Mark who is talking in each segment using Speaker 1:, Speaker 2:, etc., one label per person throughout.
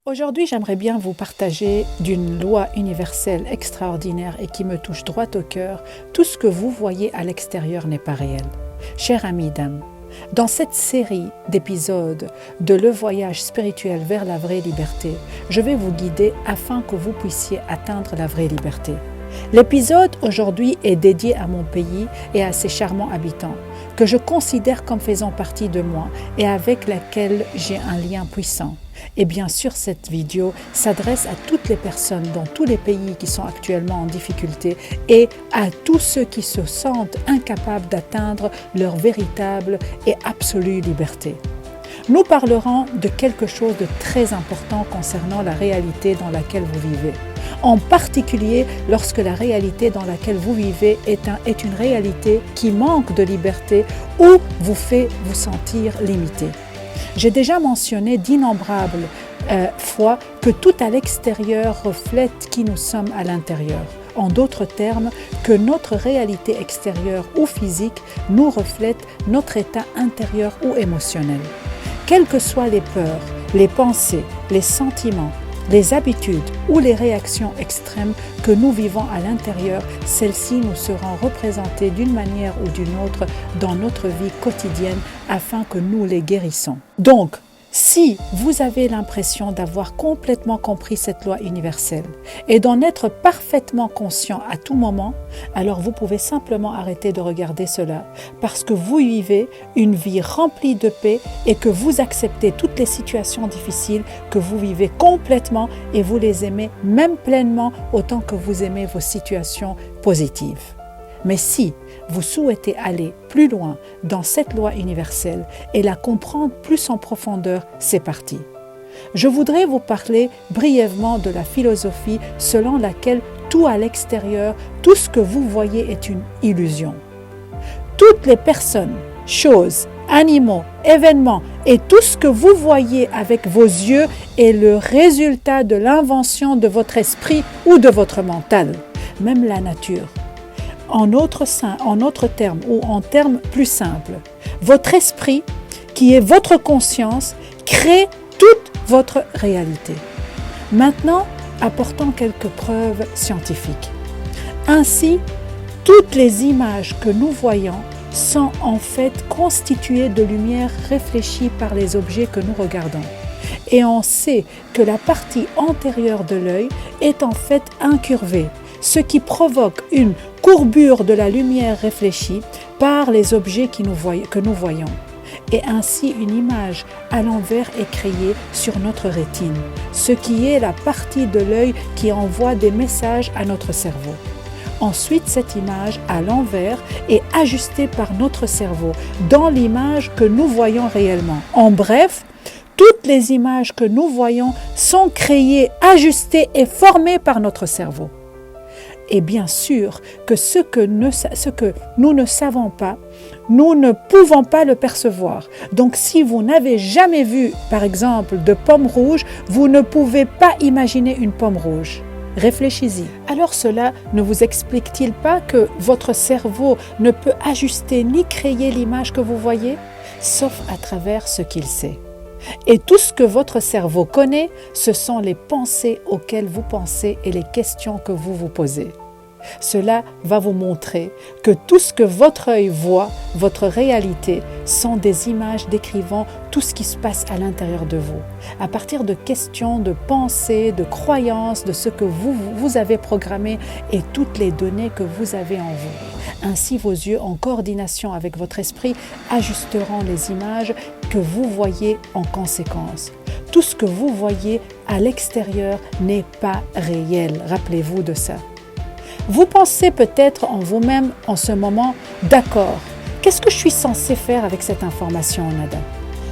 Speaker 1: Aujourd'hui, j'aimerais bien vous partager d'une loi universelle extraordinaire et qui me touche droit au cœur. Tout ce que vous voyez à l'extérieur n'est pas réel. Chers amis d'âme, dans cette série d'épisodes de Le voyage spirituel vers la vraie liberté, je vais vous guider afin que vous puissiez atteindre la vraie liberté. L'épisode aujourd'hui est dédié à mon pays et à ses charmants habitants, que je considère comme faisant partie de moi et avec laquelle j'ai un lien puissant. Et bien sûr, cette vidéo s'adresse à toutes les personnes dans tous les pays qui sont actuellement en difficulté et à tous ceux qui se sentent incapables d'atteindre leur véritable et absolue liberté. Nous parlerons de quelque chose de très important concernant la réalité dans laquelle vous vivez. En particulier lorsque la réalité dans laquelle vous vivez est une réalité qui manque de liberté ou vous fait vous sentir limité. J'ai déjà mentionné d'innombrables fois que tout à l'extérieur reflète qui nous sommes à l'intérieur. En d'autres termes, que notre réalité extérieure ou physique nous reflète notre état intérieur ou émotionnel. Quelles que soient les peurs, les pensées, les sentiments, les habitudes ou les réactions extrêmes que nous vivons à l'intérieur, celles-ci nous seront représentées d'une manière ou d'une autre dans notre vie quotidienne afin que nous les guérissons. Donc, si vous avez l'impression d'avoir complètement compris cette loi universelle et d'en être parfaitement conscient à tout moment, alors vous pouvez simplement arrêter de regarder cela parce que vous vivez une vie remplie de paix et que vous acceptez toutes les situations difficiles que vous vivez complètement et vous les aimez même pleinement autant que vous aimez vos situations positives. Mais si vous souhaitez aller plus loin dans cette loi universelle et la comprendre plus en profondeur, c'est parti. Je voudrais vous parler brièvement de la philosophie selon laquelle tout à l'extérieur, tout ce que vous voyez est une illusion. Toutes les personnes, choses, animaux, événements et tout ce que vous voyez avec vos yeux est le résultat de l'invention de votre esprit ou de votre mental, même la nature. En autres termes ou en termes plus simples, votre esprit, qui est votre conscience, crée toute votre réalité. Maintenant, apportons quelques preuves scientifiques. Ainsi, toutes les images que nous voyons sont en fait constituées de lumière réfléchie par les objets que nous regardons. Et on sait que la partie antérieure de l'œil est en fait incurvée, ce qui provoque une courbure de la lumière réfléchie par les objets que nous voyons. Et ainsi, une image à l'envers est créée sur notre rétine, ce qui est la partie de l'œil qui envoie des messages à notre cerveau. Ensuite, cette image à l'envers est ajustée par notre cerveau dans l'image que nous voyons réellement. En bref, toutes les images que nous voyons sont créées, ajustées et formées par notre cerveau. Et bien sûr que ce que nous ne savons pas, nous ne pouvons pas le percevoir. Donc si vous n'avez jamais vu, par exemple, de pomme rouge, vous ne pouvez pas imaginer une pomme rouge. Réfléchissez-y. Alors cela ne vous explique-t-il pas que votre cerveau ne peut ajuster ni créer l'image que vous voyez, sauf à travers ce qu'il sait? Et tout ce que votre cerveau connaît, ce sont les pensées auxquelles vous pensez et les questions que vous vous posez. Cela va vous montrer que tout ce que votre œil voit, votre réalité, sont des images décrivant tout ce qui se passe à l'intérieur de vous, à partir de questions, de pensées, de croyances, de ce que vous avez programmé et toutes les données que vous avez en vous. Ainsi, vos yeux, en coordination avec votre esprit, ajusteront les images que vous voyez en conséquence. Tout ce que vous voyez à l'extérieur n'est pas réel. Rappelez-vous de ça. Vous pensez peut-être en vous-même en ce moment, d'accord, qu'est-ce que je suis censé faire avec cette information, Nada?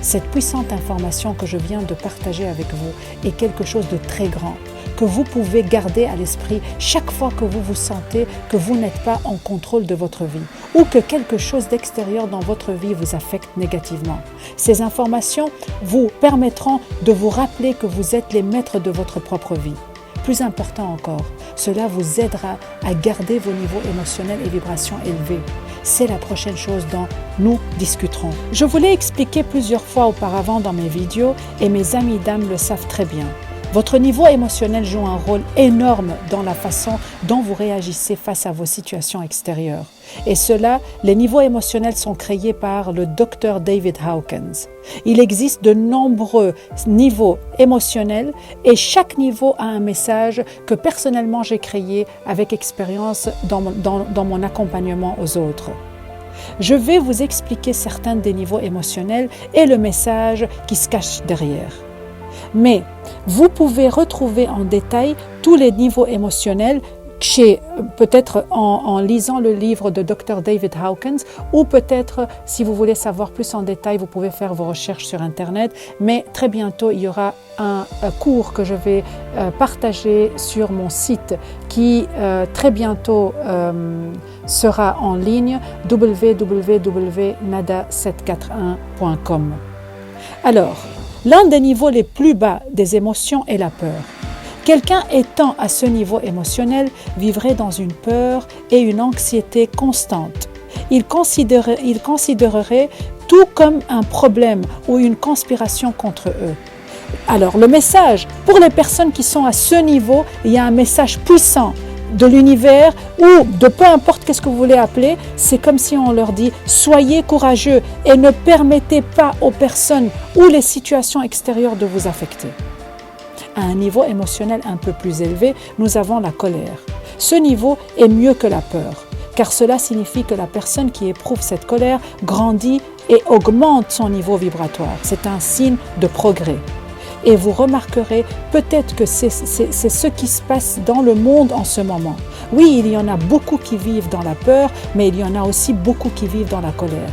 Speaker 1: Cette puissante information que je viens de partager avec vous est quelque chose de très grand, que vous pouvez garder à l'esprit chaque fois que vous vous sentez que vous n'êtes pas en contrôle de votre vie ou que quelque chose d'extérieur dans votre vie vous affecte négativement. Ces informations vous permettront de vous rappeler que vous êtes les maîtres de votre propre vie. Plus important encore, cela vous aidera à garder vos niveaux émotionnels et vibrations élevés. C'est la prochaine chose dont nous discuterons. Je vous l'ai expliqué plusieurs fois auparavant dans mes vidéos et mes amis d'âme le savent très bien. Votre niveau émotionnel joue un rôle énorme dans la façon dont vous réagissez face à vos situations extérieures. Et cela, les niveaux émotionnels sont créés par le docteur David Hawkins. Il existe de nombreux niveaux émotionnels et chaque niveau a un message que personnellement j'ai créé avec expérience dans mon accompagnement aux autres. Je vais vous expliquer certains des niveaux émotionnels et le message qui se cache derrière. Mais vous pouvez retrouver en détail tous les niveaux émotionnels peut-être en lisant le livre de Dr. David Hawkins ou peut-être si vous voulez savoir plus en détail, vous pouvez faire vos recherches sur Internet. Mais très bientôt, il y aura un cours que je vais partager sur mon site qui très bientôt sera en ligne www.nada741.com. Alors, l'un des niveaux les plus bas des émotions est la peur. Quelqu'un étant à ce niveau émotionnel vivrait dans une peur et une anxiété constante. Il considérerait tout comme un problème ou une conspiration contre eux. Alors, le message, pour les personnes qui sont à ce niveau, il y a un message puissant de l'univers ou de peu importe qu'est-ce que vous voulez appeler, c'est comme si on leur dit « Soyez courageux et ne permettez pas aux personnes ou les situations extérieures de vous affecter. » À un niveau émotionnel un peu plus élevé, nous avons la colère. Ce niveau est mieux que la peur, car cela signifie que la personne qui éprouve cette colère grandit et augmente son niveau vibratoire. C'est un signe de progrès. Et vous remarquerez peut-être que c'est ce qui se passe dans le monde en ce moment. Oui, il y en a beaucoup qui vivent dans la peur, mais il y en a aussi beaucoup qui vivent dans la colère.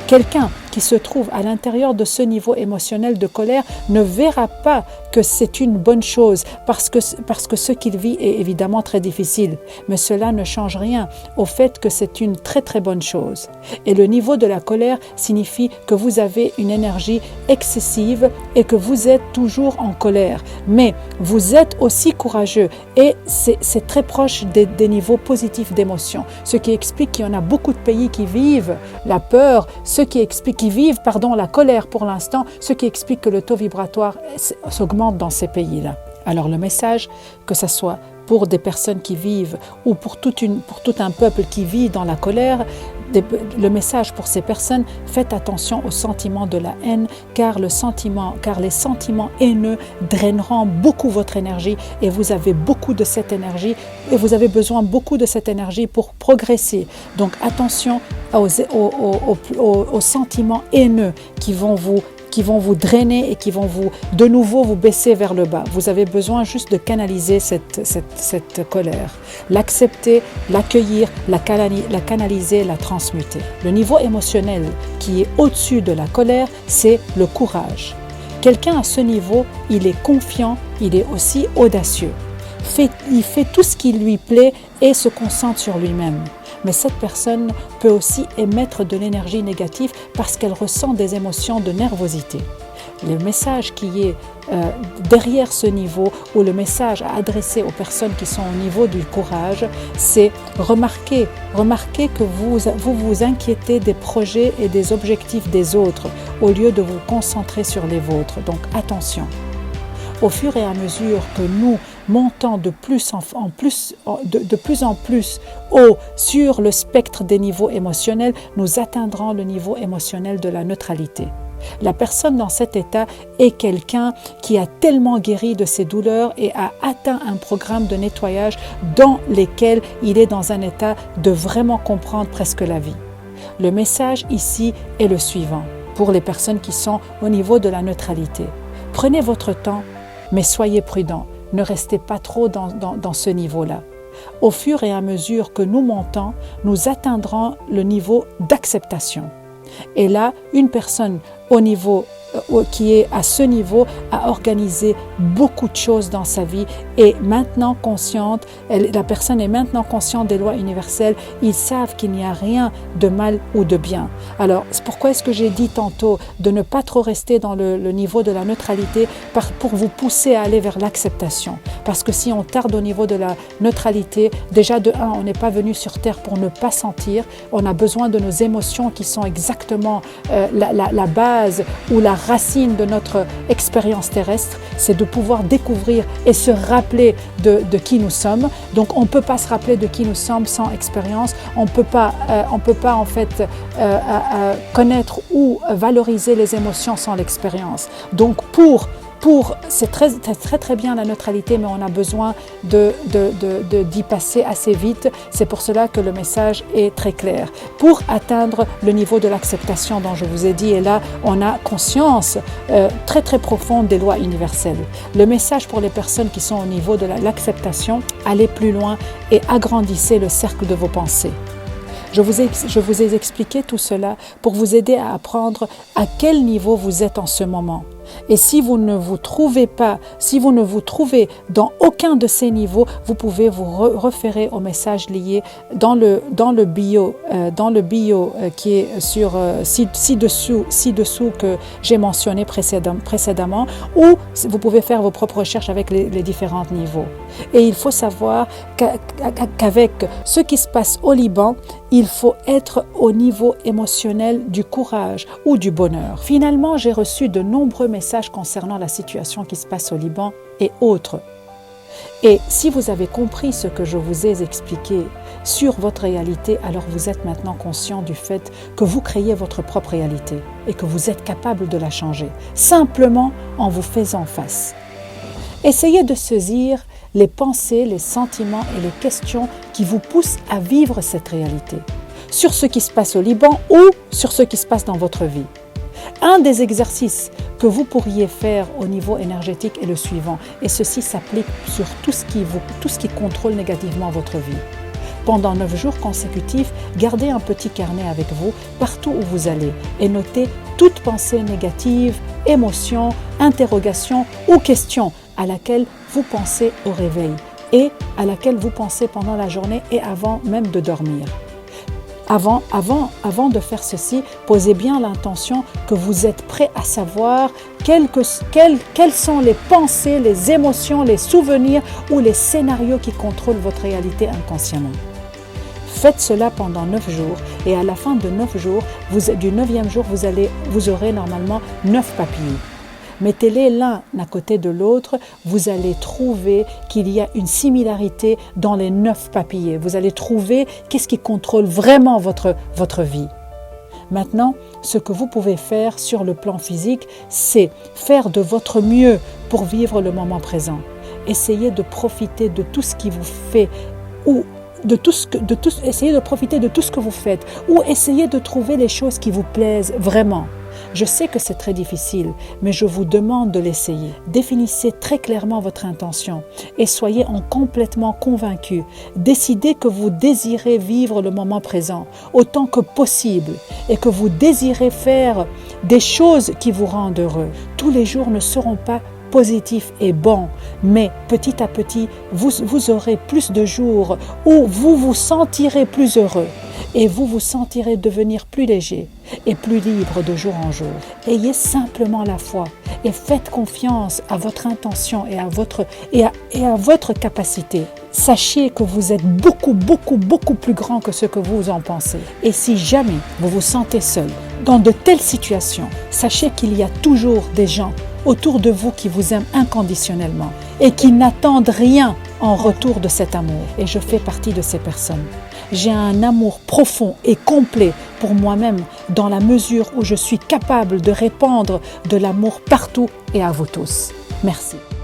Speaker 1: Quelqu'un qui se trouve à l'intérieur de ce niveau émotionnel de colère ne verra pas que c'est une bonne chose parce que ce qu'il vit est évidemment très difficile. Mais cela ne change rien au fait que c'est une très très bonne chose. Et le niveau de la colère signifie que vous avez une énergie excessive et que vous êtes toujours en colère. Mais vous êtes aussi courageux et c'est très proche des niveaux positifs d'émotion. Ce qui explique qu'il y en a beaucoup de pays qui vivent la peur, qui vivent la colère pour l'instant, ce qui explique que le taux vibratoire s'augmente dans ces pays-là. Alors le message, que ce soit pour des personnes qui vivent ou pour tout un peuple qui vit dans la colère, le message pour ces personnes, faites attention aux sentiments de la haine, car les sentiments haineux draineront beaucoup votre énergie et vous avez beaucoup de cette énergie et vous avez besoin beaucoup de cette énergie pour progresser. Donc attention aux sentiments haineux qui vont vous drainer et qui vont de nouveau vous baisser vers le bas. Vous avez besoin juste de canaliser cette colère. L'accepter, l'accueillir, la canaliser, la transmuter. Le niveau émotionnel qui est au-dessus de la colère, c'est le courage. Quelqu'un à ce niveau, il est confiant, il est aussi audacieux. Il fait tout ce qui lui plaît et se concentre sur lui-même. Mais cette personne peut aussi émettre de l'énergie négative parce qu'elle ressent des émotions de nervosité. Le message qui est derrière ce niveau ou le message à adresser aux personnes qui sont au niveau du courage, c'est remarquer que vous inquiétez des projets et des objectifs des autres au lieu de vous concentrer sur les vôtres. Donc attention. Au fur et à mesure que nous montons de plus en plus haut sur le spectre des niveaux émotionnels, nous atteindrons le niveau émotionnel de la neutralité. La personne dans cet état est quelqu'un qui a tellement guéri de ses douleurs et a atteint un programme de nettoyage dans lequel il est dans un état de vraiment comprendre presque la vie. Le message ici est le suivant pour les personnes qui sont au niveau de la neutralité. Prenez votre temps, mais soyez prudents. Ne restez pas trop dans ce niveau-là. Au fur et à mesure que nous montons, nous atteindrons le niveau d'acceptation. Et là, une personne qui est à ce niveau a organisé beaucoup de choses dans sa vie et maintenant consciente, la personne est maintenant consciente des lois universelles, ils savent qu'il n'y a rien de mal ou de bien. Alors, pourquoi est-ce que j'ai dit tantôt de ne pas trop rester dans le niveau de la neutralité pour vous pousser à aller vers l'acceptation? Parce que si on tarde au niveau de la neutralité, déjà de un, on n'est pas venu sur Terre pour ne pas sentir, on a besoin de nos émotions qui sont exactement la base ou la racine de notre expérience terrestre, c'est de pouvoir découvrir et se rappeler de qui nous sommes. Donc on ne peut pas se rappeler de qui nous sommes sans expérience, on ne peut pas en fait connaître ou valoriser les émotions sans l'expérience. Donc c'est très bien la neutralité, mais on a besoin d'y passer assez vite. C'est pour cela que le message est très clair. Pour atteindre le niveau de l'acceptation dont je vous ai dit, et là on a conscience très très profonde des lois universelles. Le message pour les personnes qui sont au niveau de l'acceptation, allez plus loin et agrandissez le cercle de vos pensées. Je vous ai expliqué tout cela pour vous aider à apprendre à quel niveau vous êtes en ce moment. Et si vous ne vous trouvez dans aucun de ces niveaux, vous pouvez vous référer au message lié dans le bio qui est sur ci-dessous que j'ai mentionné précédemment, ou vous pouvez faire vos propres recherches avec les différents niveaux. Et il faut savoir qu'avec ce qui se passe au Liban, il faut être au niveau émotionnel du courage ou du bonheur. Finalement, j'ai reçu de nombreux messages concernant la situation qui se passe au Liban et autres. Et si vous avez compris ce que je vous ai expliqué sur votre réalité, alors vous êtes maintenant conscient du fait que vous créez votre propre réalité et que vous êtes capable de la changer, simplement en vous faisant face. Essayez de saisir les pensées, les sentiments et les questions qui vous poussent à vivre cette réalité, sur ce qui se passe au Liban ou sur ce qui se passe dans votre vie. Un des exercices que vous pourriez faire au niveau énergétique est le suivant, et ceci s'applique sur tout ce qui contrôle négativement votre vie. Pendant 9 jours consécutifs, gardez un petit carnet avec vous partout où vous allez et notez toute pensée négative, émotion, interrogation ou question à laquelle vous pensez au réveil et à laquelle vous pensez pendant la journée et avant même de dormir. Avant de faire ceci, posez bien l'intention que vous êtes prêt à savoir quelles sont les pensées, les émotions, les souvenirs ou les scénarios qui contrôlent votre réalité inconsciemment. Faites cela pendant 9 jours et à la fin de 9 jours, du 9e jour, vous aurez normalement 9 papillons. Mettez-les l'un à côté de l'autre, vous allez trouver qu'il y a une similarité dans les 9 papillets. Vous allez trouver qu'est-ce qui contrôle vraiment votre vie. Maintenant, ce que vous pouvez faire sur le plan physique, c'est faire de votre mieux pour vivre le moment présent. Essayez de profiter de tout ce qui vous fait essayez de profiter de tout ce que vous faites ou essayez de trouver les choses qui vous plaisent vraiment. Je sais que c'est très difficile, mais je vous demande de l'essayer. Définissez très clairement votre intention et soyez complètement convaincu. Décidez que vous désirez vivre le moment présent autant que possible et que vous désirez faire des choses qui vous rendent heureux. Tous les jours ne seront pas positif et bon, mais petit à petit, vous aurez plus de jours où vous vous sentirez plus heureux et vous vous sentirez devenir plus léger et plus libre de jour en jour. Ayez simplement la foi et faites confiance à votre intention et à votre capacité. Sachez que vous êtes beaucoup plus grand que ce que vous en pensez. Et si jamais vous vous sentez seul dans de telles situations, sachez qu'il y a toujours des gens autour de vous qui vous aiment inconditionnellement et qui n'attendent rien en retour de cet amour. Et je fais partie de ces personnes. J'ai un amour profond et complet pour moi-même dans la mesure où je suis capable de répandre de l'amour partout et à vous tous. Merci.